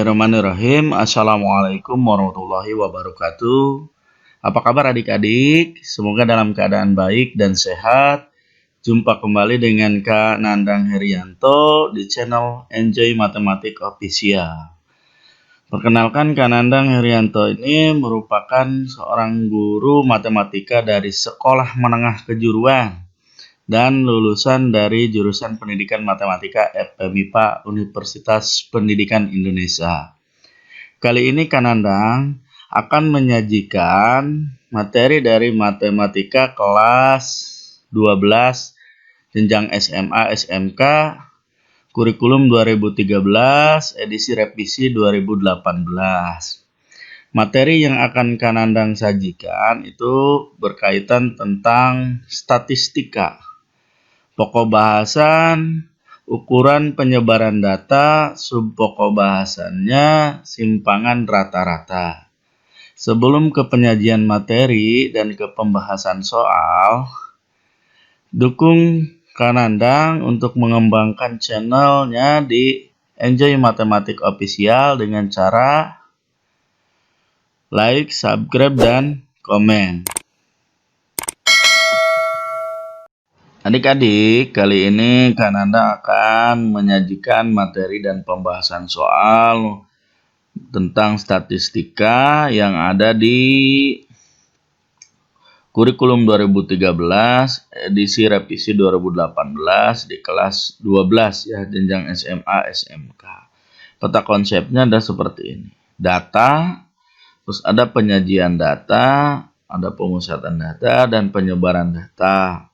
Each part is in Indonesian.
Bismillahirrahmanirrahim. Assalamualaikum warahmatullahi wabarakatuh. Apa kabar adik-adik? Semoga dalam keadaan baik dan sehat. Jumpa kembali dengan Kak Nandang Herianto di channel Enjoy Matematik Official. Perkenalkan, Kak Nandang Herianto ini merupakan seorang guru matematika dari Sekolah Menengah Kejuruan dan lulusan dari jurusan Pendidikan Matematika FPMIPA Universitas Pendidikan Indonesia. Kali ini Kak Nandang akan menyajikan materi dari matematika kelas 12 jenjang SMA SMK kurikulum 2013 edisi revisi 2018. Materi yang akan Kak Nandang sajikan itu berkaitan tentang statistika. Pokok bahasan, ukuran penyebaran data, subpokok bahasannya, simpangan rata-rata. Sebelum ke penyajian materi dan ke pembahasan soal, dukung Kak Nandang untuk mengembangkan channelnya di Enjoy Matematik Official dengan cara like, subscribe, dan komen. Adik-adik, kali ini Kak Nanda akan menyajikan materi dan pembahasan soal tentang statistika yang ada di kurikulum 2013 edisi revisi 2018 di kelas 12 ya, jenjang SMA SMK. Peta konsepnya ada seperti ini. Data, terus ada penyajian data, ada pemusatan data, dan penyebaran data.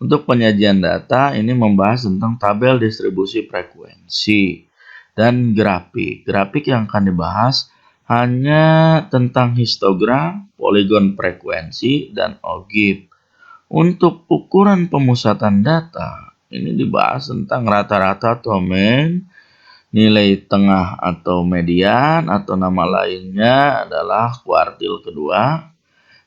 Untuk penyajian data ini membahas tentang tabel distribusi frekuensi dan grafik. Grafik yang akan dibahas hanya tentang histogram, poligon frekuensi, dan algebra. Untuk ukuran pemusatan data ini dibahas tentang rata-rata atau mean, nilai tengah atau median, atau nama lainnya adalah kuartil kedua.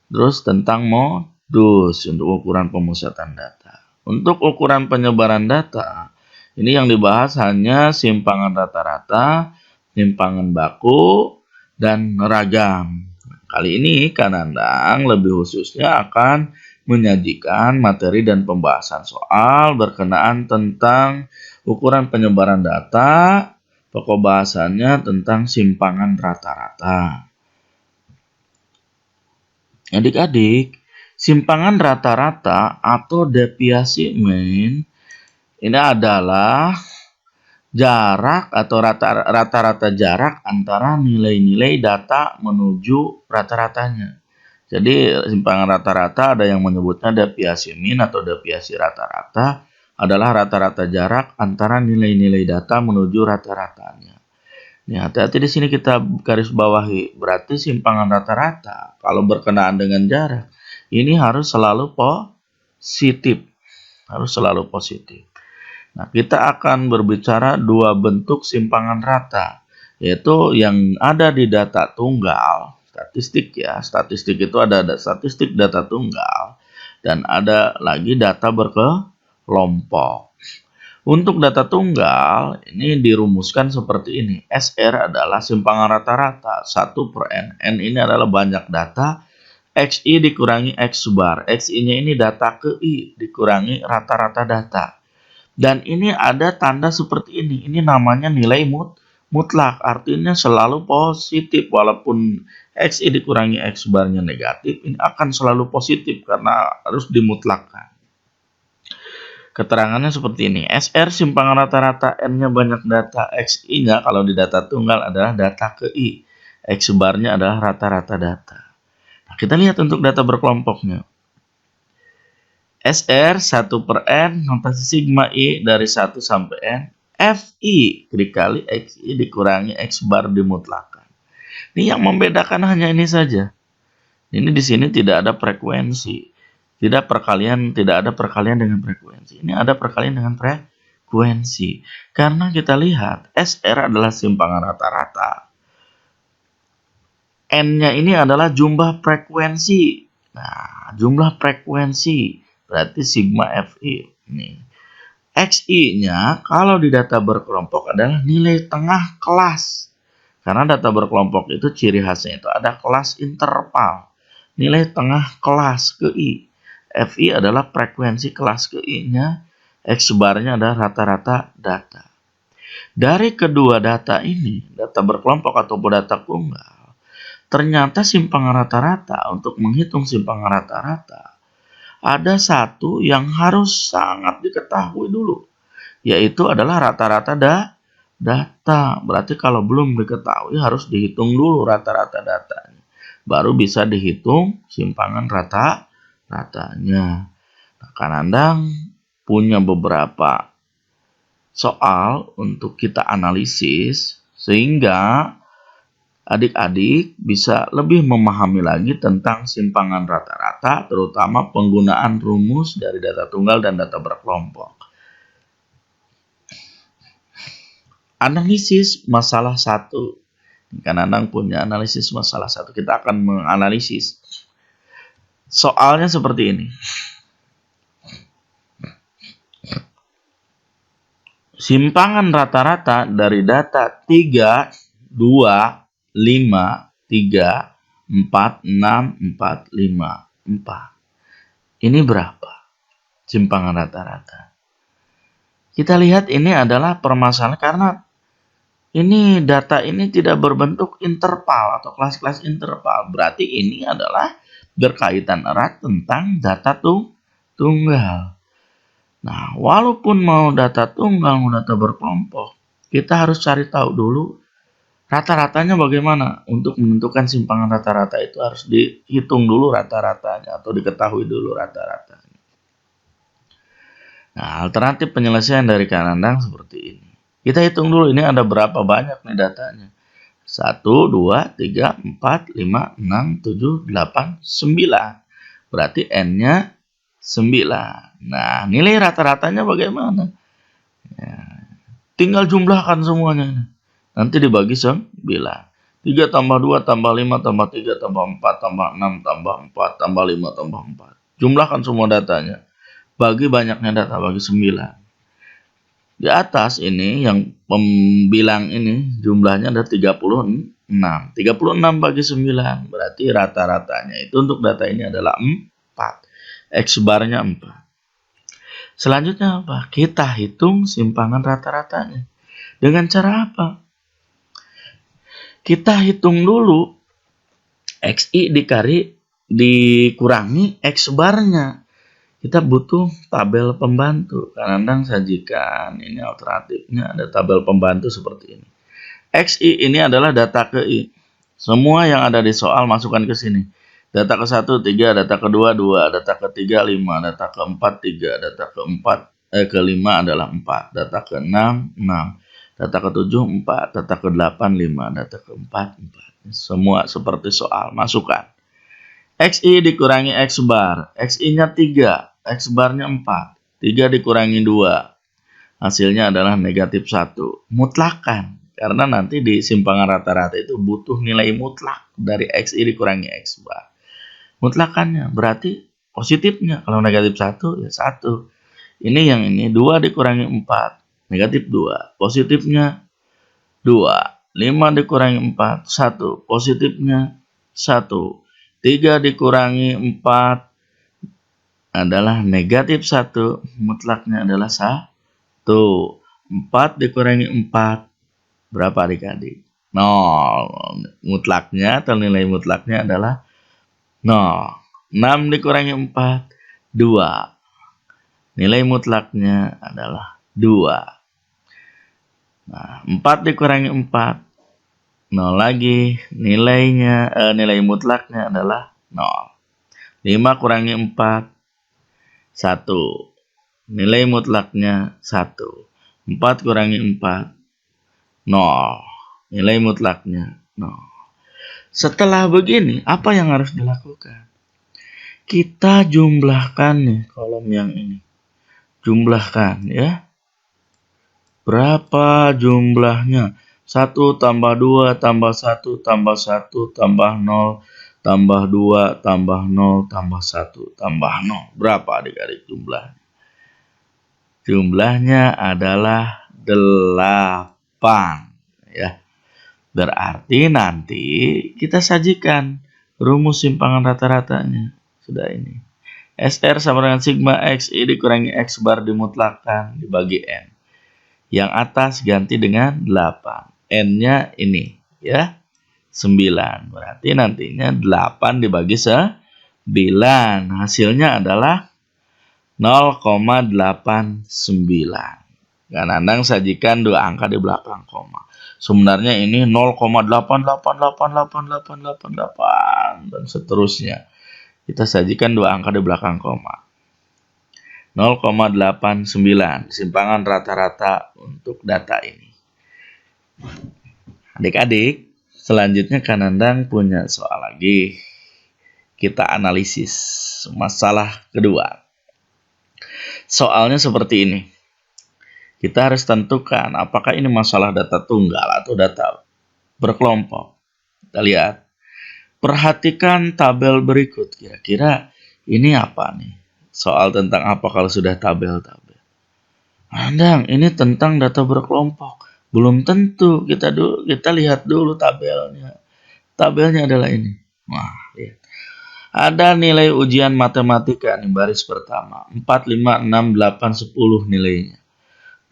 Terus tentang modus untuk ukuran pemusatan data. Untuk ukuran penyebaran data, ini yang dibahas hanya simpangan rata-rata, simpangan baku, dan ragam. Kali ini Kak Nandang lebih khususnya akan menyajikan materi dan pembahasan soal berkenaan tentang ukuran penyebaran data, pokok bahasannya tentang simpangan rata-rata. Adik-adik, simpangan rata-rata atau deviasi mean ini adalah jarak atau rata-rata jarak antara nilai-nilai data menuju rata-ratanya. Jadi simpangan rata-rata ada yang menyebutnya deviasi mean atau deviasi rata-rata adalah rata-rata jarak antara nilai-nilai data menuju rata-ratanya. Nih, hati-hati di sini kita garis bawahi. Berarti simpangan rata-rata kalau berkenaan dengan jarak ini harus selalu positif. Harus selalu positif. Nah, kita akan berbicara dua bentuk simpangan rata, yaitu yang ada di data tunggal, statistik ya. Statistik itu ada statistik data tunggal dan ada lagi data berkelompok. Untuk data tunggal, ini dirumuskan seperti ini. SR adalah simpangan rata-rata, 1 per N. N ini adalah banyak data, XI dikurangi X bar. XI-nya ini data ke I, dikurangi rata-rata data. Dan ini ada tanda seperti ini. Ini namanya nilai mutlak, artinya selalu positif. Walaupun XI dikurangi X barnya negatif, ini akan selalu positif karena harus dimutlakkan. Keterangannya seperti ini. SR simpangan rata-rata, N-nya banyak data, XI-nya kalau di data tunggal adalah data ke I. X bar-nya adalah rata-rata data. Nah, kita lihat untuk data berkelompoknya. SR 1 per N, notasi sigma I dari 1 sampai N. FI dikali XI dikurangi X bar dimutlakan. Ini yang membedakan hanya ini saja. Ini di sini tidak ada frekuensi. Tidak ada perkalian dengan frekuensi. Ini ada perkalian dengan frekuensi. Karena kita lihat SR adalah simpangan rata-rata. N-nya ini adalah jumlah frekuensi. Nah, jumlah frekuensi berarti sigma Fi. Nih. XI-nya kalau di data berkelompok adalah nilai tengah kelas. Karena data berkelompok itu ciri khasnya itu ada kelas interval. Nilai tengah kelas ke I. FI adalah frekuensi kelas ke I-nya. X barnya adalah rata-rata data. Dari kedua data ini, data berkelompok ataupun data tunggal, ternyata simpangan rata-rata untuk menghitung simpangan rata-rata ada satu yang harus sangat diketahui dulu, yaitu adalah rata-rata data. Berarti kalau belum diketahui harus dihitung dulu rata-rata datanya. Baru bisa dihitung simpangan rata-ratanya. Nah, Kak Nandang punya beberapa soal untuk kita analisis sehingga adik-adik bisa lebih memahami lagi tentang simpangan rata-rata, terutama penggunaan rumus dari data tunggal dan data berkelompok. Analisis masalah 1. Kan Anang punya analisis masalah 1. Kita akan menganalisis. Soalnya seperti ini. Simpangan rata-rata dari data 3, 2, 5, 3, 4, 6, 4, 5, 4. Ini berapa simpangan rata-rata? Kita lihat ini adalah permasalahan karena ini data ini tidak berbentuk interval atau kelas-kelas interval. Berarti ini adalah berkaitan erat tentang data tunggal. Nah, walaupun mau data tunggal, mau data berkelompok, kita harus cari tahu dulu rata-ratanya bagaimana. Untuk menentukan simpangan rata-rata itu harus dihitung dulu rata-ratanya atau diketahui dulu rata-ratanya. Nah, alternatif penyelesaian dari Kak Nandang seperti ini. Kita hitung dulu ini ada berapa banyak nih datanya. 1, 2, 3, 4, 5, 6, 7, 8, 9. Berarti N-nya 9. Nah, nilai rata-ratanya bagaimana? Ya, tinggal jumlahkan semuanya. Nanti dibagi 9. 3 tambah 2 tambah 5 tambah 3 tambah 4 tambah 6 tambah 4 tambah 5 tambah 4. Jumlahkan semua datanya. Bagi banyaknya data, bagi 9. Di atas ini yang pembilang ini jumlahnya ada 36. 36 bagi 9 berarti rata-ratanya itu untuk data ini adalah 4. X barnya 4. Selanjutnya apa? Kita hitung simpangan rata-ratanya. Dengan cara apa? Kita hitung dulu XI dikurangi X barnya. Kita butuh tabel pembantu. Kak Nandang sajikan. Ini alternatifnya ada tabel pembantu seperti ini. XI ini adalah data ke I. Semua yang ada di soal masukkan ke sini. Data ke 1, 3. Data ke 2, 2. Data ke 3, 5. Data ke 4, 3. Data ke 5 adalah 4. Data ke 6, 6. Data ke 7, 4. Data ke 8, 5. Data ke 4, 4. Semua seperti soal. Masukkan. XI dikurangi X bar. XI-nya 3. X barnya 4. 3 dikurangi 2. Hasilnya adalah negatif 1. Mutlakan. Karena nanti di simpangan rata-rata itu butuh nilai mutlak dari XI dikurangi X bar. Mutlakannya berarti positifnya. Kalau negatif 1 ya 1. Ini yang ini 2 dikurangi 4. Negatif 2. Positifnya 2. 5 dikurangi 4. 1. Positifnya 1. 3 dikurangi 4 adalah negatif 1, mutlaknya adalah 1. 4 dikurangi 4, berapa adik-adik? 0. Mutlaknya atau nilai mutlaknya adalah 0. 6 dikurangi 4, 2. Nilai mutlaknya adalah 2. Nah, 4 dikurangi 4, 0 lagi. Nilai mutlaknya adalah 0. 5 kurangi 4, 1. Nilai mutlaknya 1. 4 kurangi 4, 0. Nilai mutlaknya 0. Setelah begini, apa yang harus dilakukan? Kita jumlahkan nih kolom yang ini. Jumlahkan ya. Berapa jumlahnya? 1 tambah 2 tambah 1 tambah 1 tambah 0 tambah 2, tambah 0, tambah 1, tambah 0. Berapa adik-adik jumlahnya? Jumlahnya adalah 8. Ya. Berarti nanti kita sajikan rumus simpangan rata-ratanya. Sudah ini. SR sama dengan sigma XI dikurangi X bar dimutlakkan dibagi N. Yang atas ganti dengan 8. N-nya ini ya. 9. Berarti nantinya 8 dibagi 9. Hasilnya adalah 0,89. Kan Nandang sajikan dua angka di belakang koma. Sebenarnya ini 0,88888888 dan seterusnya. Kita sajikan dua angka di belakang koma. 0,89 simpangan rata-rata untuk data ini. Adik-adik, selanjutnya Kak Nandang punya soal lagi. Kita analisis masalah kedua. Soalnya seperti ini. Kita harus tentukan apakah ini masalah data tunggal atau data berkelompok. Kita lihat. Perhatikan tabel berikut. Kira-kira ini apa nih? Soal tentang apa kalau sudah tabel-tabel? Nandang, ini tentang data berkelompok. Belum tentu. Kita lihat dulu tabelnya. Tabelnya adalah ini. Wah, lihat. Ada nilai ujian matematika nih baris pertama. 4, 5, 6, 8, 10 nilainya.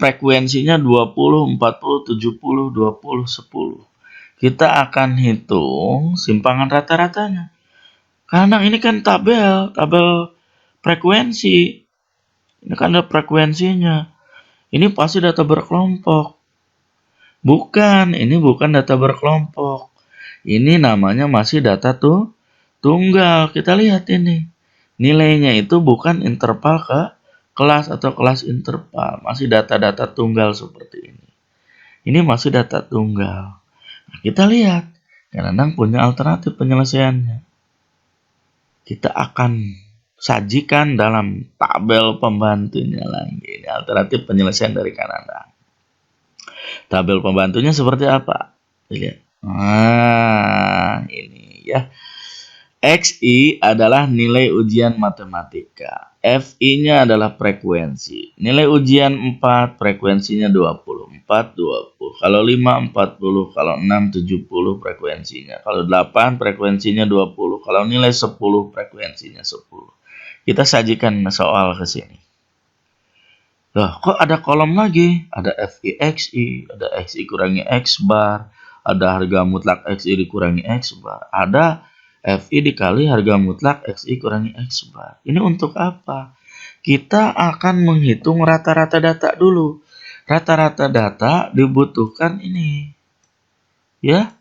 Frekuensinya 20, 40, 70, 20, 10. Kita akan hitung simpangan rata-ratanya. Karena ini kan tabel frekuensi. Ini kan ada frekuensinya. Ini pasti data berkelompok. Bukan, ini bukan data berkelompok. Ini namanya masih data tunggal. Kita lihat ini. Nilainya itu bukan interval ke kelas atau kelas interval. Masih data-data tunggal seperti ini. Ini masih data tunggal. Nah, kita lihat. Nandang punya alternatif penyelesaiannya. Kita akan sajikan dalam tabel pembantunya lagi. Ini alternatif penyelesaian dari Nandang. Tabel pembantunya seperti apa? Lihat. Nah, ini ya. XI adalah nilai ujian matematika. FI-nya adalah frekuensi. Nilai ujian 4, frekuensinya 20. 4, 20. Kalau 5, 40. Kalau 6, 70 frekuensinya. Kalau 8, frekuensinya 20. Kalau nilai 10, frekuensinya 10. Kita sajikan soal ke sini. Loh, kok ada kolom lagi? Ada FI, XI, ada XI kurangi X bar, ada harga mutlak XI dikurangi X bar, ada FI dikali harga mutlak XI kurangi X bar. Ini untuk apa? Kita akan menghitung rata-rata data dulu. Rata-rata data dibutuhkan ini. Ya.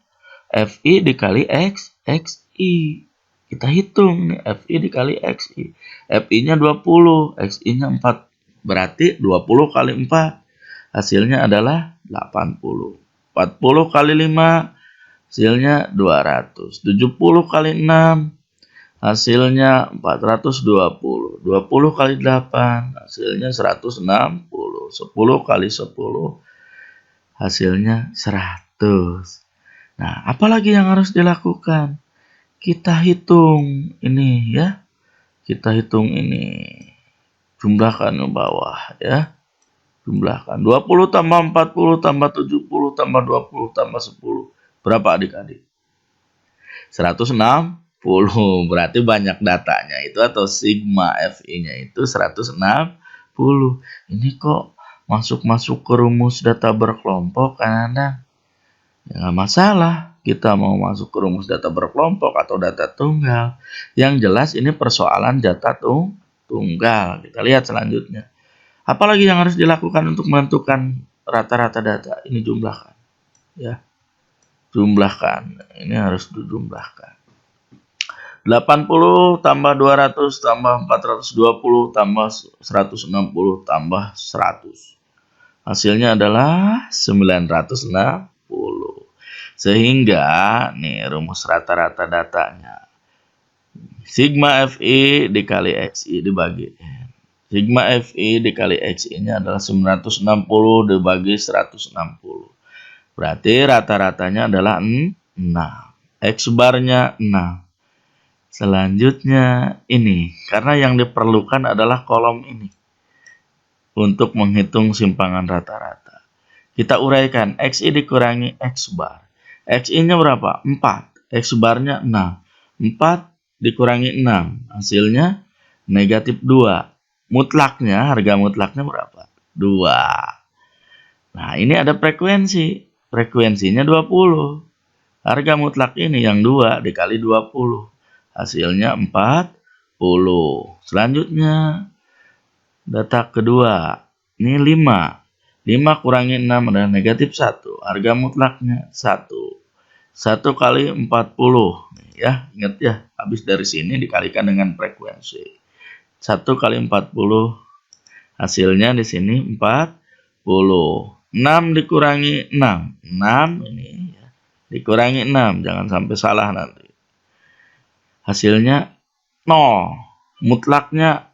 FI dikali XI. Kita hitung nih. FI dikali XI. FI-nya 20. XI-nya 4. Berarti 20 kali 4. Hasilnya adalah 80. 40 kali 5. Hasilnya 200. 70 kali 6. Hasilnya 420. 20 kali 8. Hasilnya 160. 10 kali 10. Hasilnya 100. Nah, apalagi yang harus dilakukan? Kita hitung ini ya. Kita hitung ini. Jumlahkan ke bawah ya. Jumlahkan. 20 tambah 40 tambah 70 tambah 20 tambah 10. Berapa adik-adik? 160. Berarti banyak datanya itu atau sigma FI-nya itu 160. Ini kok masuk ke rumus data berkelompok kan Anda? Ya nggak masalah. Kita mau masuk ke rumus data berkelompok atau data tunggal. Yang jelas ini persoalan data tunggal. Kita lihat selanjutnya. Apalagi yang harus dilakukan untuk menentukan rata-rata data? Ini jumlahkan. Ya. Jumlahkan. Ini harus dijumlahkan. 80 tambah 200 tambah 420 tambah 160 tambah 100. Hasilnya adalah 960. Sehingga nih rumus rata-rata datanya. Sigma FI dikali XI dibagi N. Sigma FI dikali XI-nya adalah 960 dibagi 160. Berarti rata-ratanya adalah 6. X barnya 6. Selanjutnya ini. Karena yang diperlukan adalah kolom ini. Untuk menghitung simpangan rata-rata. Kita uraikan. XI dikurangi X bar. XI-nya berapa? 4. X barnya 6. 4 dikurangi 6. Hasilnya negatif 2. Mutlaknya, harga mutlaknya berapa? 2. Nah, ini ada frekuensi. Frekuensinya 20. Harga mutlak ini yang 2 dikali 20. Hasilnya 40. Selanjutnya, data kedua. Ini 5. 5 kurangi 6 adalah negatif 1. Harga mutlaknya 1. 1 kali 40. Ya, ingat ya. Habis dari sini dikalikan dengan frekuensi. 1 kali 40. Hasilnya di sini 40. 6 dikurangi 6. 6 ini ya. Dikurangi 6. Jangan sampai salah nanti. Hasilnya 0. Mutlaknya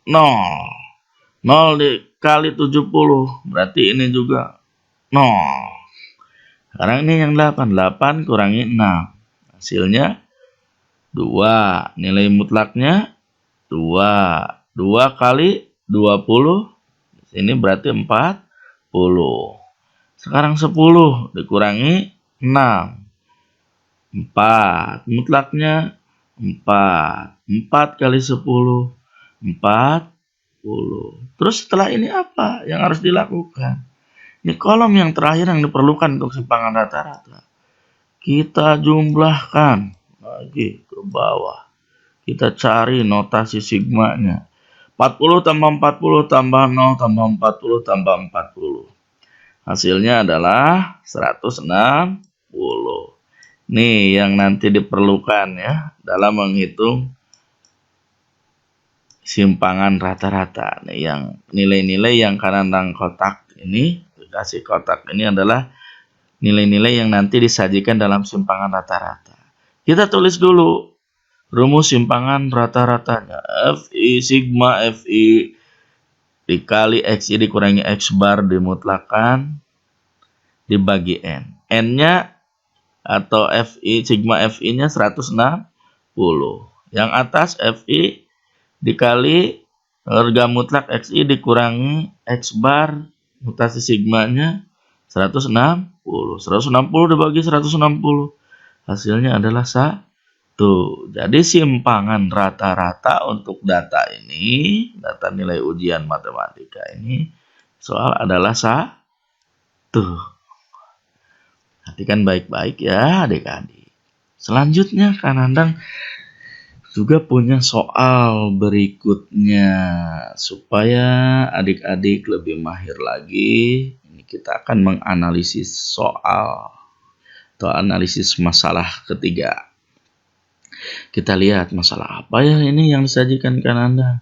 0. 0 dikali 70. Berarti ini juga 0. Sekarang ini yang 8. 8 kurangi 6. Hasilnya 2. Nilai mutlaknya 2. 2 kali 20. Ini berarti 40. Sekarang 10 dikurangi 6. 4. Mutlaknya 4. 4 kali 10. 40. Terus setelah ini apa yang harus dilakukan? Ini kolom yang terakhir yang diperlukan untuk simpangan rata-rata. Kita jumlahkan lagi ke bawah. Kita cari notasi sigmanya. 40 tambah 40 tambah 0 tambah 40 tambah 40. Hasilnya adalah 160. Nih yang nanti diperlukan ya dalam menghitung simpangan rata-rata. Nih yang nilai-nilai yang kanan kotak ini, dikasih kotak ini adalah nilai-nilai yang nanti disajikan dalam simpangan rata-rata. Kita tulis dulu rumus simpangan rata-ratanya. Fi sigma Fi dikali Xi dikurangi X bar dimutlakan dibagi N. N-nya atau Fi sigma Fi-nya 160. Yang atas Fi dikali harga mutlak Xi dikurangi X bar mutasi sigmanya 160. 160 dibagi 160. Hasilnya adalah 1. Jadi simpangan rata-rata untuk data ini, data nilai ujian matematika ini, soal adalah 1. Perhatikan baik-baik ya adik-adik. Selanjutnya Kak Nandang juga punya soal berikutnya supaya adik-adik lebih mahir lagi. Ini kita akan menganalisis soal atau analisis masalah ketiga. Kita lihat masalah apa ya ini yang disajikan Kak Nandang.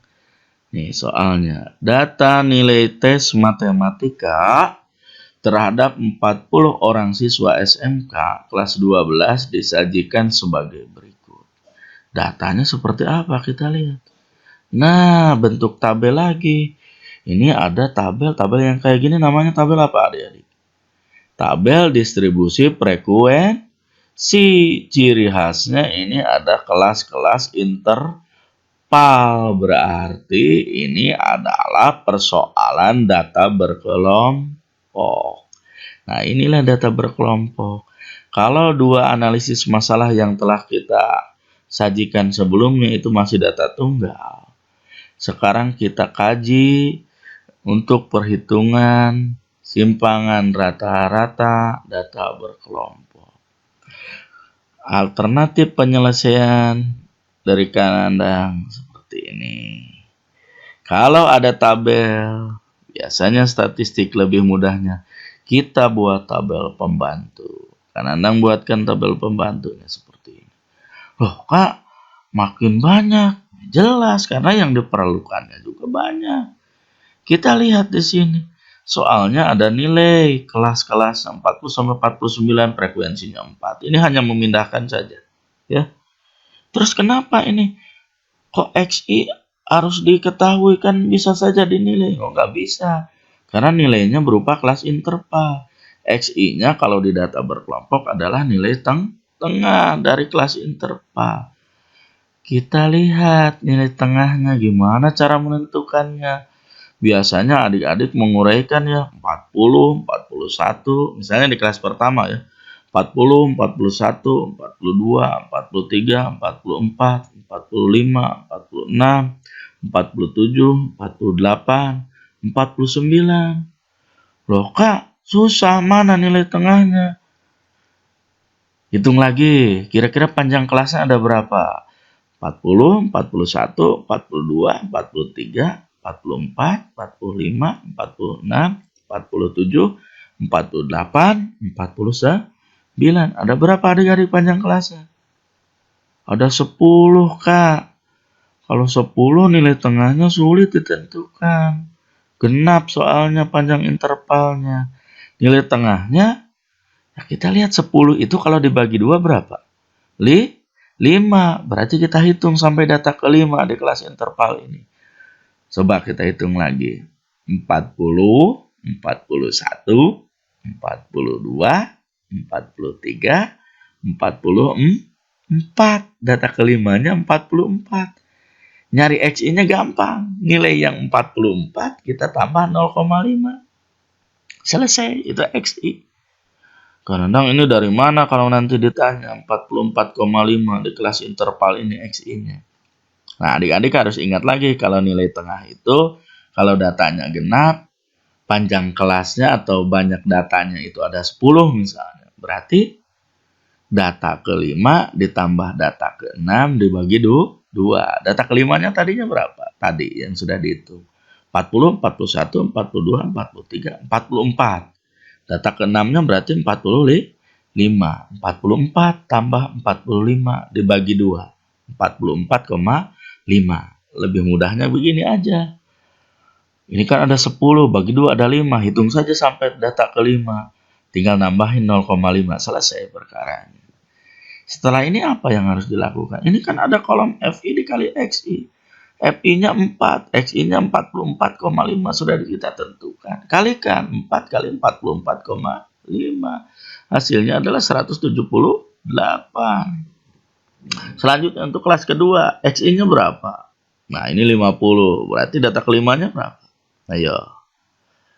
Nih soalnya, data nilai tes matematika terhadap 40 orang siswa SMK kelas 12 disajikan sebagai berikut. Datanya seperti apa kita lihat. Nah, bentuk tabel lagi. Ini ada tabel yang kayak gini namanya tabel apa adik-adik? Tabel distribusi frekuensi. Ciri khasnya ini ada kelas-kelas interval. Berarti ini adalah persoalan data berkelompok. Nah, inilah data berkelompok. Kalau dua analisis masalah yang telah kita sajikan sebelumnya itu masih data tunggal. Sekarang kita kaji untuk perhitungan simpangan rata-rata data berkelompok. Alternatif penyelesaian dari Kak Nandang seperti ini. Kalau ada tabel, biasanya statistik lebih mudahnya kita buat tabel pembantu. Kak Nandang buatkan tabel pembantunya seperti ini. Loh Kak, makin banyak. Jelas karena yang diperlukannya juga banyak. Kita lihat di sini. Soalnya ada nilai kelas-kelas 40 sampai 49 frekuensinya 4. Ini hanya memindahkan saja, ya. Terus kenapa ini kok Xi harus diketahui, kan bisa saja dinilai? Oh, nggak bisa. Karena nilainya berupa kelas interval. Xi-nya kalau di data berkelompok adalah nilai tengah dari kelas interval. Kita lihat nilai tengahnya gimana cara menentukannya. Biasanya adik-adik menguraikan ya 40, 41, misalnya di kelas pertama ya. 40, 41, 42, 43, 44, 45, 46, 47, 48, 49. Loh Kak, susah, mana nilai tengahnya? Hitung lagi, kira-kira panjang kelasnya ada berapa? 40, 41, 42, 43, 44, 45, 46, 47, 48, 49. Ada berapa adik-adik panjang kelasnya? Ada 10, Kak. Kalau 10 nilai tengahnya sulit ditentukan. Genap soalnya panjang intervalnya. Nilai tengahnya, ya kita lihat 10 itu kalau dibagi 2 berapa? 5. Berarti kita hitung sampai data kelima di kelas interval ini. Coba kita hitung lagi. 40, 41, 42, 43, 44. Data kelimanya 44. Nyari XI-nya gampang. Nilai yang 44 kita tambah 0,5. Selesai, itu XI. Kadang ini dari mana kalau nanti ditanya 44,5 di kelas interval ini XI-nya. Nah, adik-adik harus ingat lagi kalau nilai tengah itu kalau datanya genap, panjang kelasnya atau banyak datanya itu ada 10 misalnya. Berarti data kelima ditambah data keenam dibagi 2. Data kelimanya tadinya berapa? Tadi yang sudah dihitung. 40, 41, 42, 43, 44. Data keenamnya berarti 45. 44 tambah 45 dibagi 2. 44,5. Lebih mudahnya begini aja. Ini kan ada 10, bagi 2 ada 5. Hitung saja sampai data kelima. Tinggal nambahin 0,5. Selesai perkaranya. Setelah ini apa yang harus dilakukan? Ini kan ada kolom FI dikali XI. FI-nya 4, XI-nya 44,5 sudah kita tentukan. Kalikan 4 kali 44,5. Hasilnya adalah 178. Selanjutnya untuk kelas kedua, XI-nya berapa? Nah, ini 50. Berarti data kelimanya berapa? Ayo.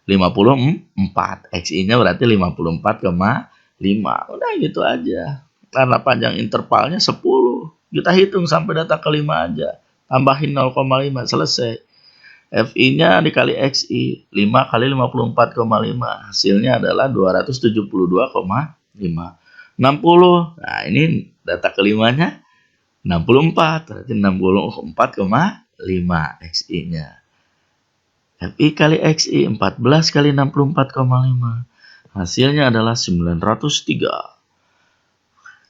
54. XI-nya berarti 54,5. Udah gitu aja. Karena panjang intervalnya 10. Kita hitung sampai data kelima aja. Tambahin 0,5. Selesai. FI-nya dikali XI. 5 kali 54,5. Hasilnya adalah 272,5. 60. Nah, ini data kelimanya 64. Berarti 64,5 XI-nya. FI kali XI 14 kali 64,5. Hasilnya adalah 903.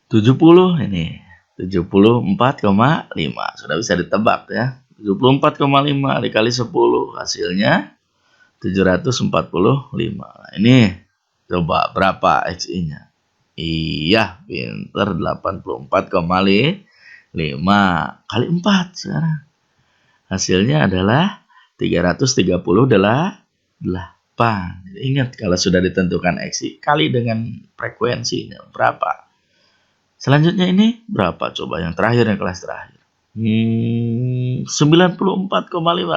70 ini. 74,5. Sudah bisa ditebak ya. 74,5 dikali 10. Hasilnya 745. Nah, ini coba berapa XI-nya? Iya, pinter. 84,5 kali 4 sekarang. Hasilnya adalah 338. Ingat kalau sudah ditentukan XI kali dengan frekuensinya berapa. Selanjutnya ini berapa coba yang terakhir, yang kelas terakhir. 94,5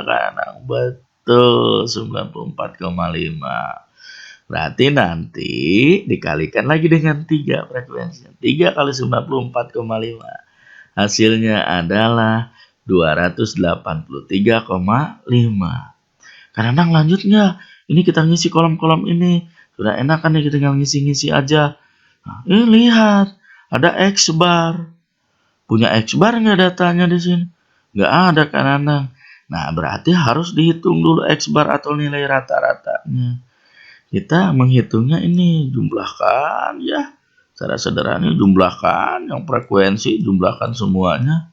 kan. Betul, 94,5. Berarti nanti dikalikan lagi dengan 3 frekuensinya. 3 kali 94,5. Hasilnya adalah 283,5. Kadang lanjut nggak? Ini kita ngisi kolom-kolom ini. Sudah enak kan ya, kita tinggal ngisi-ngisi aja. Nah, ini lihat. Ada X bar. Punya X bar nggak datanya di sini? Nggak ada kan Anang? Nah, berarti harus dihitung dulu X bar atau nilai rata-ratanya. Kita menghitungnya ini. Jumlahkan ya. Secara sederhana jumlahkan. Yang frekuensi jumlahkan semuanya.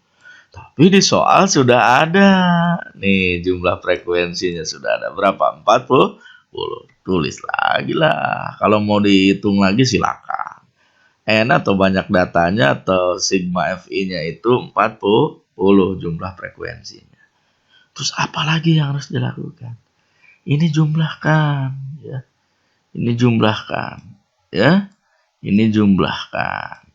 Tapi di soal sudah ada. Nih jumlah frekuensinya sudah ada. Berapa? 40. Tulis lagi lah. Kalau mau dihitung lagi silakan. N atau banyak datanya atau sigma FI-nya itu 40 jumlah frekuensinya. Terus apa lagi yang harus dilakukan? Ini jumlahkan ya. Ini jumlahkan ya. Ini jumlahkan.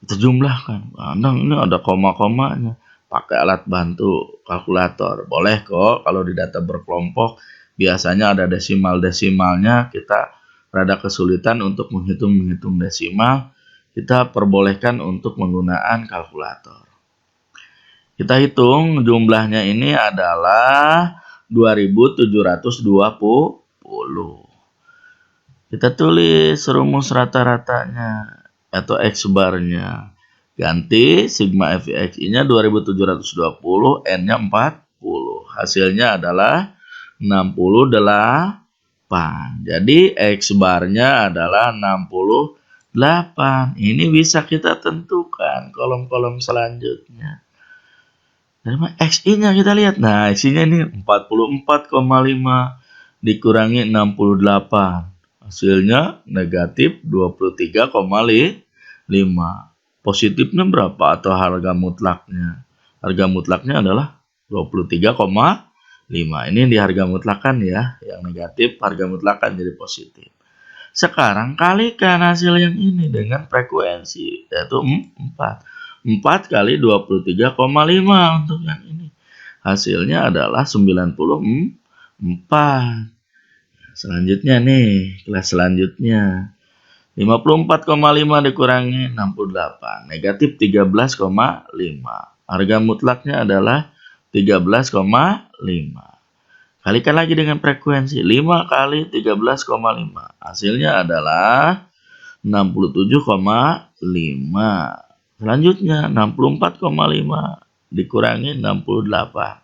Kita jumlahkan. Ini ada koma-komanya. Pakai alat bantu kalkulator. Boleh kok kalau di data berkelompok. Biasanya ada desimal-desimalnya. Kita rada kesulitan untuk menghitung desimal, kita perbolehkan untuk menggunakan kalkulator. Kita hitung jumlahnya ini adalah 2720. Kita tulis rumus rata-ratanya atau X-barnya. Ganti sigma FXI-nya 2720, N-nya 40. Hasilnya adalah 68. Jadi X-barnya adalah 68. Ini bisa kita tentukan kolom-kolom selanjutnya. XI-nya kita lihat. Nah, XI-nya ini 44,5 dikurangi 68. Hasilnya negatif 23,5. Positifnya berapa atau harga mutlaknya? Harga mutlaknya adalah 23,5. Ini di harga mutlakan ya. Yang negatif harga mutlakan jadi positif. Sekarang kalikan hasil yang ini dengan frekuensi, yaitu 4. 4 kali 23,5 untuk yang ini. Hasilnya adalah 94. Selanjutnya nih, kelas selanjutnya. 54,5 dikurangi 68. Negatif 13,5. Harga mutlaknya adalah 13,5. Kalikan lagi dengan frekuensi. 5 kali 13,5. Hasilnya adalah 67,5. Selanjutnya 64,5 dikurangi 68.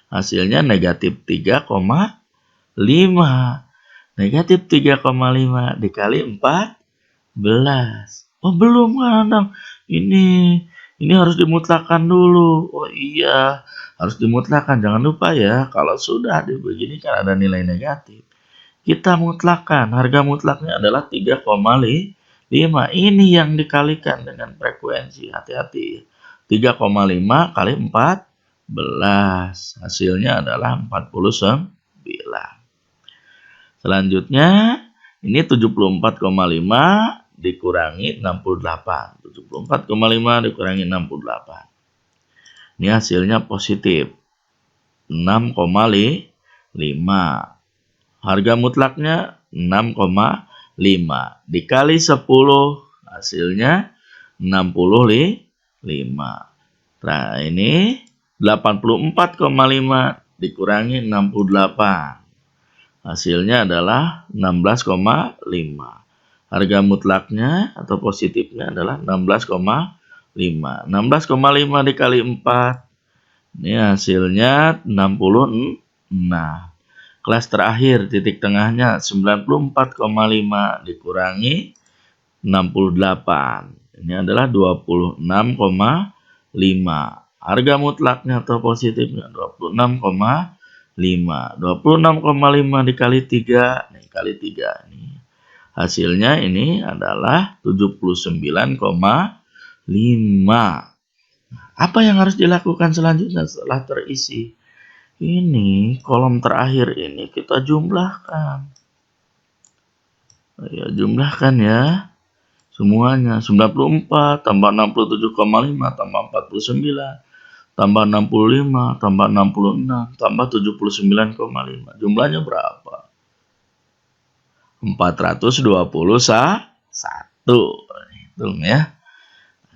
Hasilnya negatif 3,5. Negatif 3,5 dikali 14. Oh belum kadang. Ini harus dimutlakan dulu. Oh iya, harus dimutlakan. Jangan lupa ya, kalau sudah begini kan ada nilai negatif. Kita mutlakan. Harga mutlaknya adalah 3,5. Ini yang dikalikan dengan frekuensi. Hati-hati. 3,5 kali 14. Hasilnya adalah 49. Selanjutnya, ini 74,5 dikurangi 68. 74,5 dikurangi 68. Ini hasilnya positif. 6,5. Harga mutlaknya 6,5. Dikali 10, hasilnya 65. Nah, ini 84,5 dikurangi 68. Hasilnya adalah 16,5. Harga mutlaknya atau positifnya adalah 16,5. 16,5 dikali 4. Ini hasilnya 66. Kelas terakhir titik tengahnya 94,5 dikurangi 68. Ini adalah 26,5. Harga mutlaknya atau positifnya 26,5. 26,5 dikali 3. Nih, kali 3 nih. Hasilnya ini adalah 79,5. Apa yang harus dilakukan selanjutnya setelah terisi? Ini kolom terakhir ini kita jumlahkan. Ya, jumlahkan ya. Semuanya 94 tambah 67,5 tambah 49 tambah 65 tambah 66 tambah 79,5. Jumlahnya berapa? 421. Hitung ya.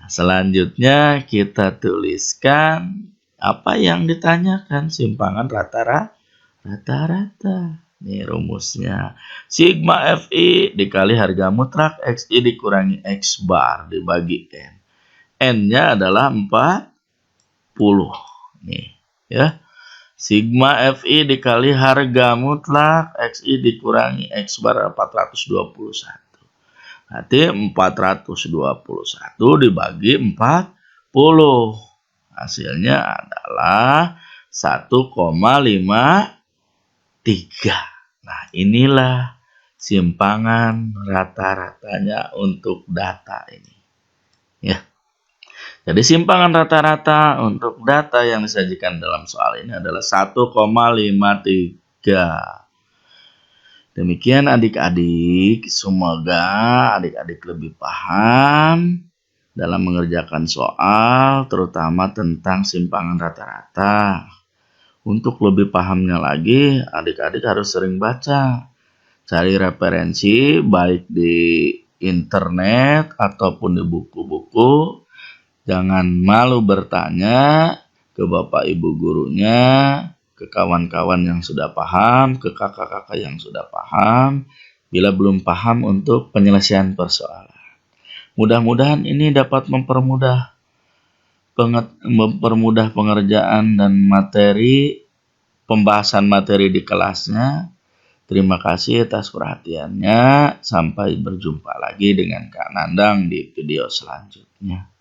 Selanjutnya kita tuliskan apa yang ditanyakan, simpangan rata-rata. Ini rumusnya. Sigma Fi dikali harga mutlak Xi dikurangi X bar dibagi N. N-nya adalah 40. Nih, ya. Sigma Fi dikali harga mutlak Xi dikurangi X bar 421. Berarti 421 dibagi 40. Hasilnya adalah 1,53. Nah, inilah simpangan rata-ratanya untuk data ini. Ya. Jadi simpangan rata-rata untuk data yang disajikan dalam soal ini adalah 1,53. Demikian adik-adik, semoga adik-adik lebih paham dalam mengerjakan soal, terutama tentang simpangan rata-rata. Untuk lebih pahamnya lagi, adik-adik harus sering baca. Cari referensi baik di internet ataupun di buku-buku. Jangan malu bertanya ke bapak ibu gurunya, ke kawan-kawan yang sudah paham, ke kakak-kakak yang sudah paham, bila belum paham untuk penyelesaian persoalan. Mudah-mudahan ini dapat mempermudah pengerjaan dan pembahasan materi di kelasnya. Terima kasih atas perhatiannya. Sampai berjumpa lagi dengan Kak Nandang di video selanjutnya.